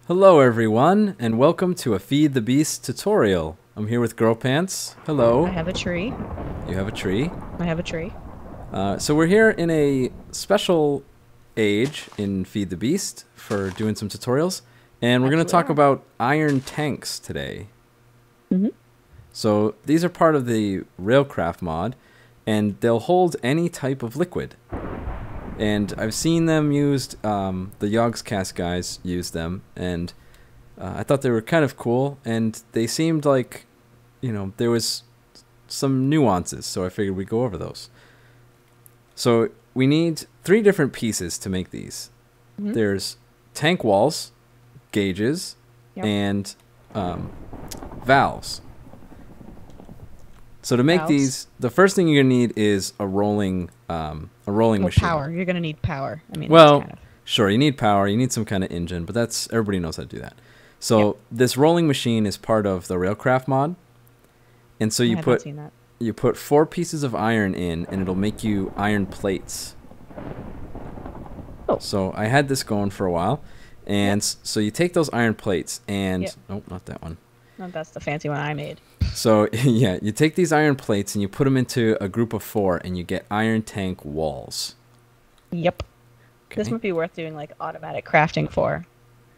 Hello everyone, and welcome to a Feed the Beast tutorial. I'm here with Girl Pants. Hello. I have a tree. You have a tree. I have a tree. So we're here in a special age in Feed the Beast for doing some tutorials, and we're going to talk about iron tanks today. So these are part of the Railcraft mod, and they'll hold any type of liquid. And I've seen them used, the Yogscast guys use them, and I thought they were kind of cool, and they seemed like, you know, there was some nuances, so I figured we'd go over those. So we need 3 different pieces to make these. There's tank walls, gauges, and valves. So to make these, the first thing you're gonna need is a rolling machine. Power. You're gonna need power. I mean, well, kind of... sure, you need power. You need some kind of engine, but that's everybody knows how to do that. So this rolling machine is part of the Railcraft mod, and so you put 4 pieces of iron in, and it'll make you iron plates. Oh. So I had this going for a while, and so you take those iron plates and oh, not that one. No, that's the fancy one I made. So, yeah, you take these iron plates and you put them into a group of 4 and you get iron tank walls. Yep. Okay. This might be worth doing, like, automatic crafting for,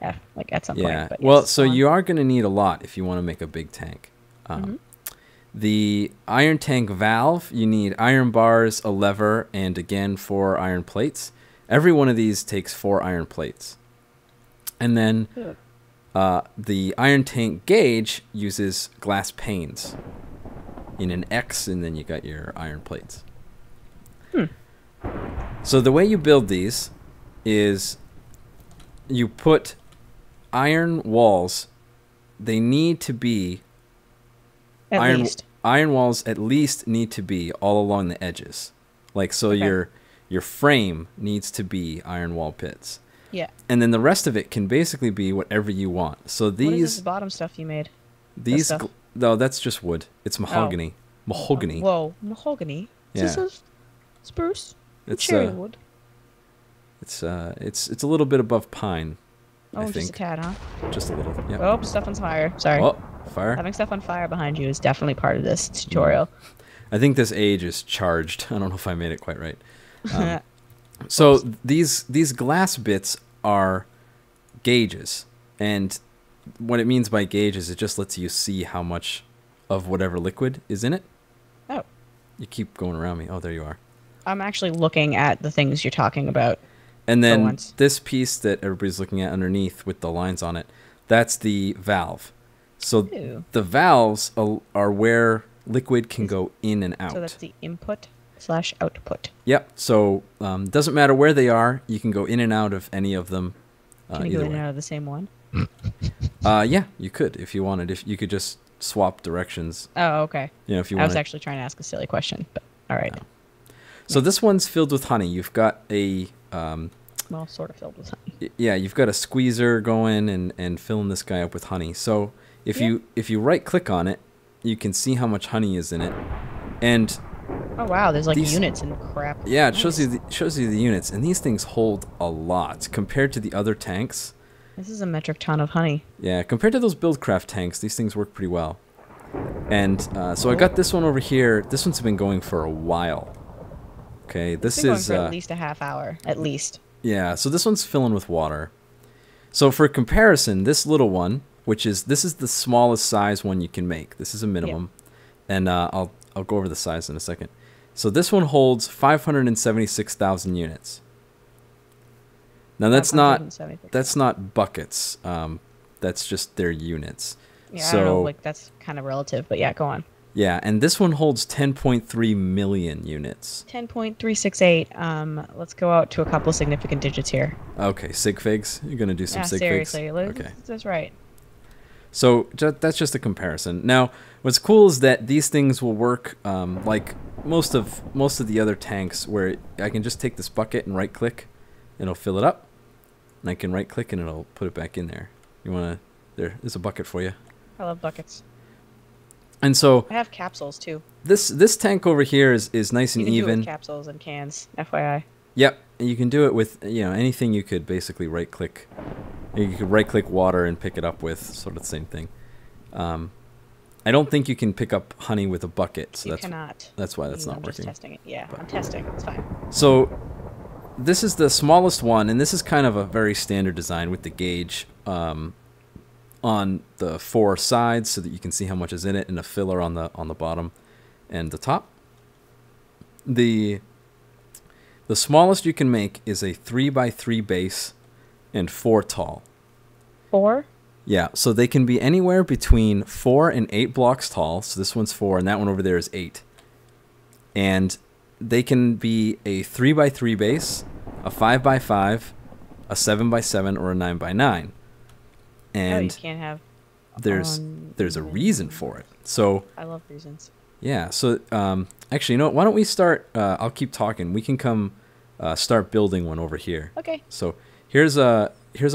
like, at some point. But well, yes, so you are going to need a lot if you want to make a big tank. The iron tank valve, you need iron bars, a lever, and, again, 4 iron plates. Every one of these takes 4 iron plates. And then... the iron tank gauge uses glass panes in an X, and then you got your iron plates. So the way you build these is you put iron walls. They need to be iron walls at least need to be all along the edges. Like so your frame needs to be iron wall pits. Yeah. And then the rest of it can basically be whatever you want. So these... What is this bottom stuff you made? These... No, that's just wood. It's mahogany. Oh. Mahogany. Whoa, mahogany? Yeah. Is this a spruce? It's cherry wood? It's a little bit above pine, I think. Just a tad, huh? Just a little, yeah. Oh, stuff on fire. Sorry. Oh, fire. Having stuff on fire behind you is definitely part of this tutorial. I think this age is charged. I don't know if I made it quite right. So these glass bits are gauges, and what it means by gauges, it just lets you see how much of whatever liquid is in it. Oh. You keep going around me. Oh, there you are. I'm actually looking at the things you're talking about. And then this piece that everybody's looking at underneath with the lines on it, that's the valve. So the valves are where liquid can go in and out. So that's the input/output. Yep. So doesn't matter where they are. You can go in and out of any of them. Can you go in and out of the same one? Yeah, you could if you wanted. If you could just swap directions. Oh, okay. You know, if you I wanted. was actually trying to ask a silly question, but all right. No. So this one's filled with honey. You've got a well, sort of filled with honey. Yeah, you've got a squeezer going and filling this guy up with honey. So if you right click on it, you can see how much honey is in it. And oh wow, there's like units and crap. Yeah, it shows you the units, and these things hold a lot compared to the other tanks. This is a metric ton of honey. Yeah, compared to those Buildcraft tanks, these things work pretty well. And so I got this one over here. This one's been going for a while. Okay, this is going for at least a half hour, at least. Yeah, so this one's filling with water. So for comparison, this little one, this is the smallest size one you can make. This is a minimum, and I'll go over the size in a second. So this one holds 576,000 units. Now that's not buckets. That's just their units. Yeah, so, I don't know, like that's kind of relative, but yeah, go on. Yeah, and this one holds 10.3 million units. 10.368. Let's go out to a couple of significant digits here. Okay, sig figs. You're gonna do some sig figs. Seriously, okay. That's right. So that's just a comparison. Now, what's cool is that these things will work like most of the other tanks, where I can just take this bucket and right click, and it'll fill it up, and I can right click and it'll put it back in there. You wanna? There's a bucket for you. I love buckets. And so I have capsules too. This tank over here is nice and even. You can do it with capsules and cans, FYI. Yep, and you can do it with anything. You could basically right click You could right-click water and pick it up with sort of the same thing. I don't think you can pick up honey with a bucket, so You cannot. that's why that's not I'm working. just testing it. Yeah, I'm testing. It's fine. So this is the smallest one, and this is kind of a very standard design with the gauge on the 4 sides so that you can see how much is in it, and a filler on the bottom and the top. The smallest you can make is a 3x3 base and 4 tall. 4? Yeah, so they can be anywhere between 4 and 8 blocks tall. So this one's 4, and that one over there is 8. And they can be a 3x3 base, a 5x5, a 7x7, or a 9x9. And you can't have. there's a reason for it. So I love reasons. yeah. So actually, you know what? Why don't we start? I'll keep talking. We can come start building one over here. Okay. So here's a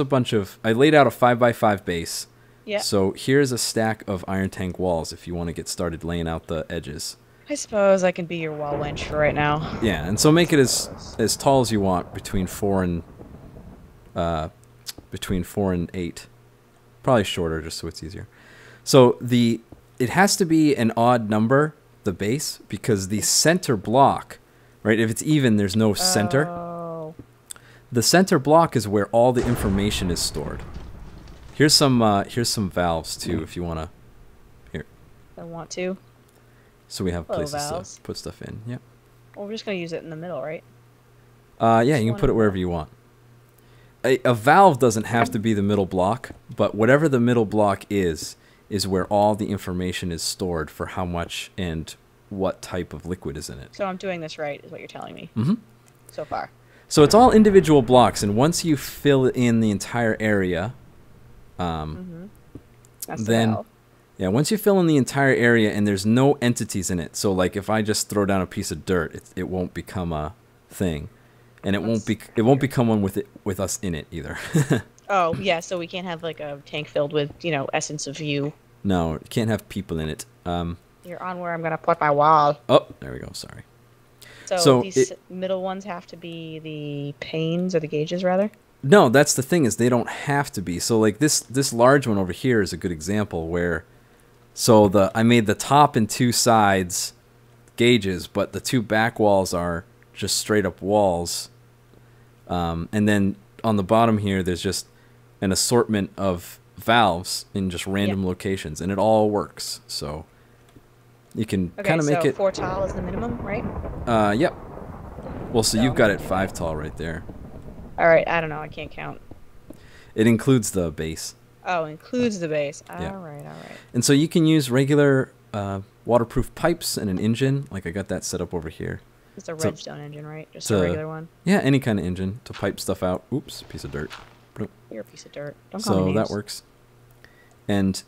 bunch of. I laid out a 5x5 base. Yeah. So here's a stack of iron tank walls if you want to get started laying out the edges. I suppose I can be your wall wench for right now. Yeah, and so make it as tall as you want, between 4 and 8. Probably shorter, just so it's easier. So it has to be an odd number, the base, because the center block, right? If it's even, there's no center. Oh. The center block is where all the information is stored. Here's some valves too, if you wanna. Here. I want to. So we have Hello, places valves. to put stuff in. Yeah. Well, we're just gonna use it in the middle, right? Yeah, you can put it wherever you want. A valve doesn't have to be the middle block, but whatever the middle block is where all the information is stored for how much and what type of liquid is in it. So I'm doing this right, is what you're telling me. Mm-hmm. So far. So it's all individual blocks, and once you fill in the entire area, That's the then valve. yeah, once you fill in the entire area and there's no entities in it, so like if I just throw down a piece of dirt, it won't become a thing. And it won't become one with us in it either. Oh, yeah, so we can't have like a tank filled with, essence of you. No, it can't have people in it. You're on where I'm going to put my wall. Oh, there we go. Sorry. So these middle ones have to be the panes, or the gauges, rather? No, that's the thing, is they don't have to be. So like this large one over here is a good example where, I made the top and 2 sides gauges, but the 2 back walls are just straight up walls. And then on the bottom here, there's just an assortment of valves in just random locations, and it all works. So you can kind of make it 4 tall is the minimum, right? Yep. Well, so you've got it 5 tall right there. All right, I don't know, I can't count. It includes the base. Oh, includes the base. All Yeah. right. And so you can use regular waterproof pipes and an engine. Like I got that set up over here. It's a redstone engine, right? Just a regular one. Yeah, any kind of engine to pipe stuff out. Oops, piece of dirt. You're a piece of dirt. Don't call me So names. that works. And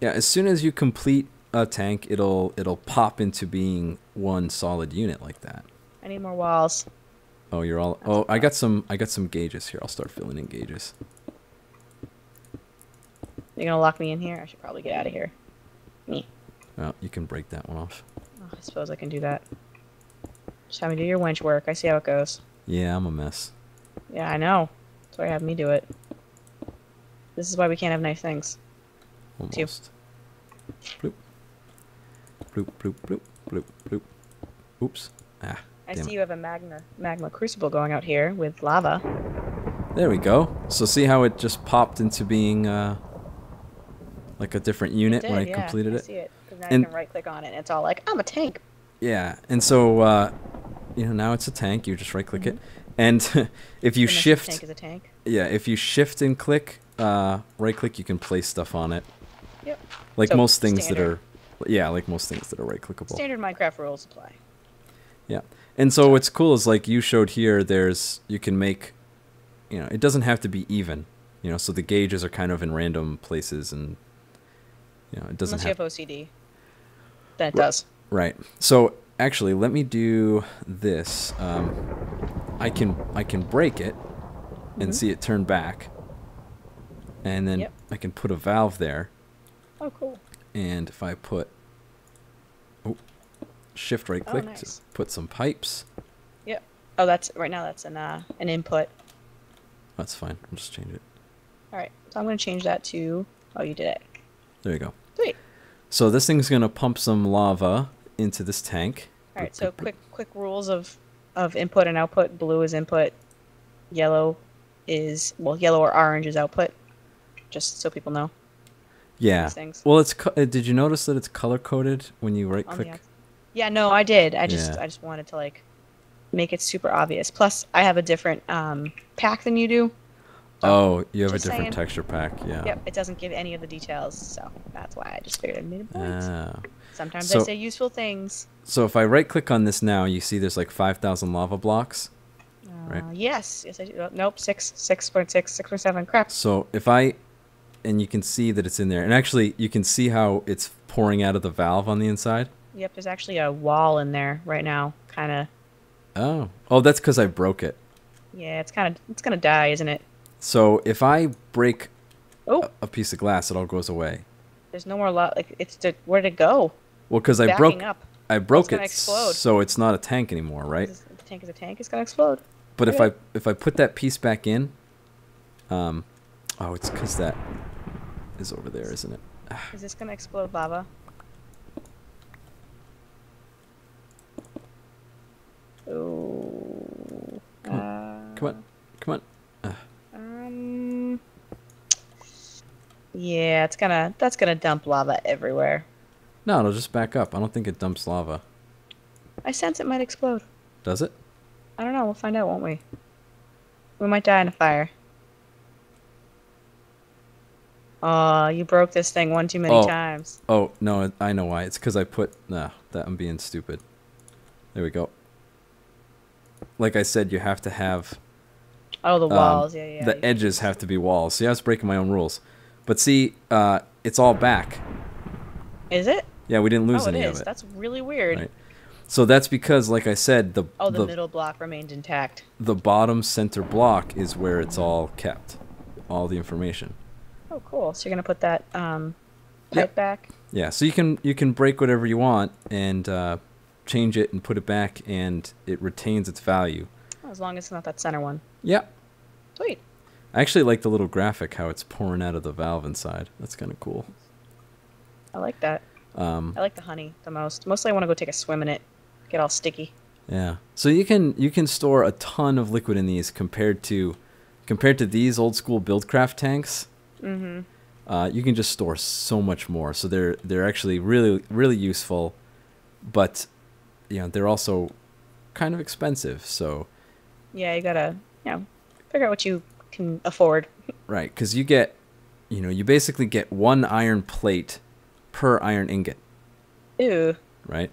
yeah, as soon as you complete a tank, it'll pop into being one solid unit like that. I need more walls. Oh, you're all. Oh, I got some gauges here. I'll start filling in gauges. You're gonna lock me in here? I should probably get out of here. Me. Well, you can break that one off. Oh, I suppose I can do that. Just have me do your wench work. I see how it goes. Yeah, I'm a mess. Yeah, I know. That's why you have me do it. This is why we can't have nice things. Almost. Bloop. Bloop, bloop, bloop, bloop, bloop. Oops. Ah, I damn see it. you have a magma crucible going out here with lava. There we go. So see how it just popped into being like a different unit when I completed it? I see it. Because now And- you can right click on it and it's all like, I'm a tank. Yeah, and so now it's a tank. You just right click it, and if you The next shift, tank is a tank. yeah, if you shift and click, right click, you can place stuff on it. Yep. Like So, most things standard. like most things that are right clickable. Standard Minecraft rules apply. Yeah, and so what's cool is like you showed here. You can make, it doesn't have to be even. So the gauges are kind of in random places, and it doesn't Unless you have. have OCD. Then it does. Right. So actually, let me do this. I can break it and see it turn back, and then I can put a valve there. Oh, cool. And if I put shift right click nice. to put some pipes. Yep. Oh, that's right now. That's an input. That's fine. I'll just change it. All right, so I'm going to change that to... Oh, you did it. There you go. Sweet. So this thing's going to pump some lava into this tank. All right, so quick rules of input and output. Blue is input. Yellow is... Well, yellow or orange is output. Just so people know. Yeah. Well, did you notice that it's color-coded when you right-click? Yeah, no, I did. I just wanted to, like, make it super obvious. Plus, I have a different pack than you do. So, oh, you have a different texture pack, yeah. Yep, it doesn't give any of the details, so that's why I just figured I made a point. Ah. Sometimes I say useful things. So if I right-click on this now, you see there's like 5,000 lava blocks, right? Yes, I do. Oh, nope, 6.6, 6.7, crap. So and you can see that it's in there. And actually, you can see how it's pouring out of the valve on the inside. Yep, there's actually a wall in there right now, kind of. Oh, that's because I broke it. Yeah, it's gonna die, isn't it? So if I break a piece of glass, it all goes away. There's no more where'd it go? Well, because I broke it, explode. So it's not a tank anymore, right? The tank is a tank. It's gonna explode. But if I put that piece back in, oh, it's because that is over there, isn't it? Is this gonna explode lava? Oh. Come on. Yeah, that's gonna dump lava everywhere. No, it'll just back up. I don't think it dumps lava. I sense it might explode. Does it? I don't know. We'll find out, won't we? We might die in a fire. Oh, you broke this thing one too many times. Oh, no, I know why. It's because I put... Nah, I'm being stupid. There we go. Like I said, you have to have... Oh, the walls. Yeah. The edges have to be walls. See, I was breaking my own rules. But see, it's all back. Is it? Yeah, we didn't lose any of it. That's really weird. Right. So that's because, like I said, the middle block remained intact. The bottom center block is where it's all kept. All the information. Oh, cool. So you're going to put that pipe back? Yeah, so you can break whatever you want and change it and put it back, and it retains its value. Oh, as long as it's not that center one. Yeah. Sweet. I actually like the little graphic, how it's pouring out of the valve inside. That's kind of cool. I like that. I like the honey the most. Mostly I want to go take a swim in it. Get all sticky. Yeah. So you can store a ton of liquid in these compared to these old school Buildcraft tanks. Mm-hmm. You can just store so much more. So they're actually really useful, but they're also kind of expensive. So yeah, you gotta figure out what you can afford. Right, because you get you basically get one iron plate per iron ingot. Ew. Right.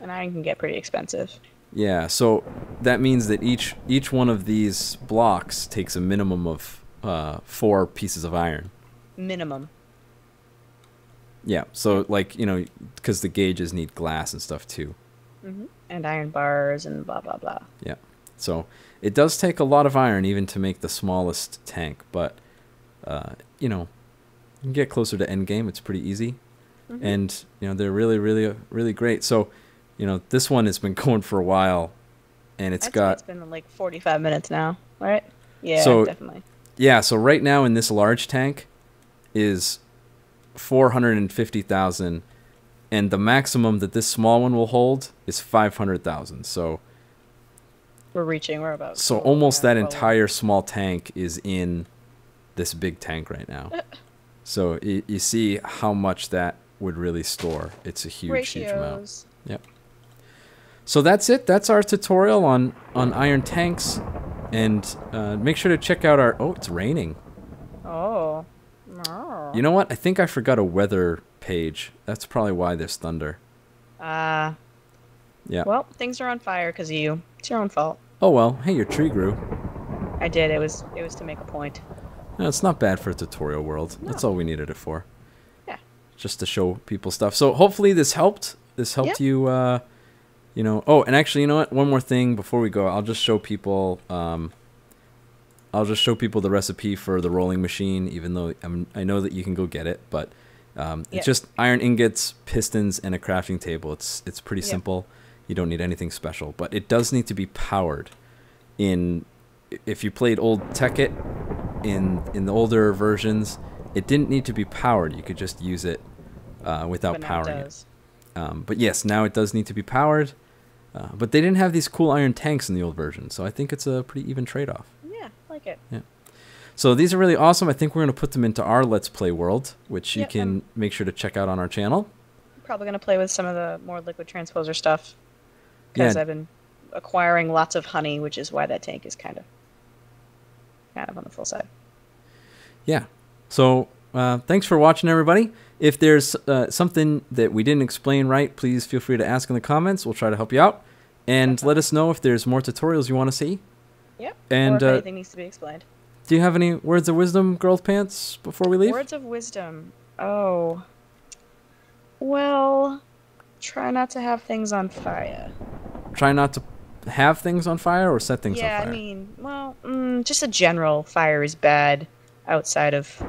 And iron can get pretty expensive. Yeah, so that means that each one of these blocks takes a minimum of 4 pieces of iron. Minimum. Yeah, so because the gauges need glass and stuff too. Mm-hmm. And iron bars and blah blah blah. Yeah, so it does take a lot of iron even to make the smallest tank, but you can get closer to end game. It's pretty easy, and they're really great. So. This one has been going for a while, and it's been like 45 minutes now, right? Yeah, definitely. Yeah, so right now in this large tank is 450,000, and the maximum that this small one will hold is 500,000. So we're about. So almost that entire small tank is in this big tank right now. So you see how much that would really store. It's a huge amount. Yep. So that's it. That's our tutorial on iron tanks, and make sure to check out our. Oh, it's raining. Oh. You know what? I think I forgot a weather page. That's probably why there's thunder. Yeah. Well, things are on fire because of you. It's your own fault. Oh well. Hey, your tree grew. I did. It was to make a point. No, it's not bad for a tutorial world. No. That's all we needed it for. Yeah. Just to show people stuff. So hopefully this helped. This helped you. Oh, and actually, you know what? One more thing before we go, I'll just show people. I'll just show people the recipe for the rolling machine, even though I know that you can go get it. But it's just iron ingots, pistons, and a crafting table. It's pretty simple. You don't need anything special, but it does need to be powered. If you played old Tekkit, in the older versions, it didn't need to be powered. You could just use it without But now powering it it. does. But yes, now it does need to be powered. But they didn't have these cool iron tanks in the old version, so I think it's a pretty even trade-off. Yeah, I like it. Yeah. So these are really awesome. I think we're going to put them into our Let's Play world, which you Yep, can make sure to check out on our channel. Probably gonna play with some of the more liquid transposer stuff because Yeah. I've been acquiring lots of honey, which is why that tank is kind of on the full side. Yeah. So thanks for watching, everybody. If there's something that we didn't explain right, please feel free to ask in the comments. We'll try to help you out. And let us know if there's more tutorials you want to see. Yep. And or if anything needs to be explained. do you have any words of wisdom, Girls Pants, before we leave? Words of wisdom. Oh. Well, try not to have things on fire. Try not to have things on fire or set things on Yeah, fire. I mean, well, just a general fire is bad outside of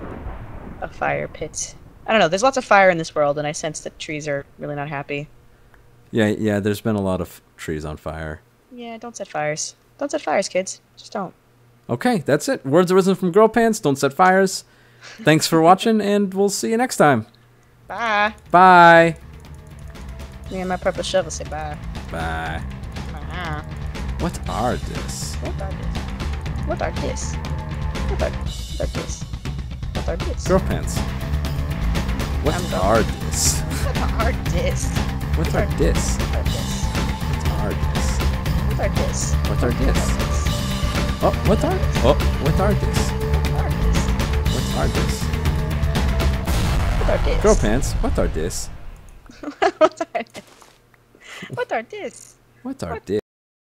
a fire pit. I don't know. There's lots of fire in this world, and I sense that trees are really not happy. Yeah, there's been a lot of trees on fire. Yeah, don't set fires. Don't set fires, kids. Just don't. Okay, that's it. Words of wisdom from Girl Pants. Don't set fires. Thanks for watching, and we'll see you next time. Bye. Bye. Me and my purple shovel say bye. Bye. Bye. What are this? What are this? What are this? What are this? What are this? Girl Pants. What I'm going. are this? What are this? What are this? What are this? What are this? What are this? What are this? Oh, what are? Oh, what are this? What are this? What are this? What are this? Girl Pants. What are this? What are this? What are this? What are this?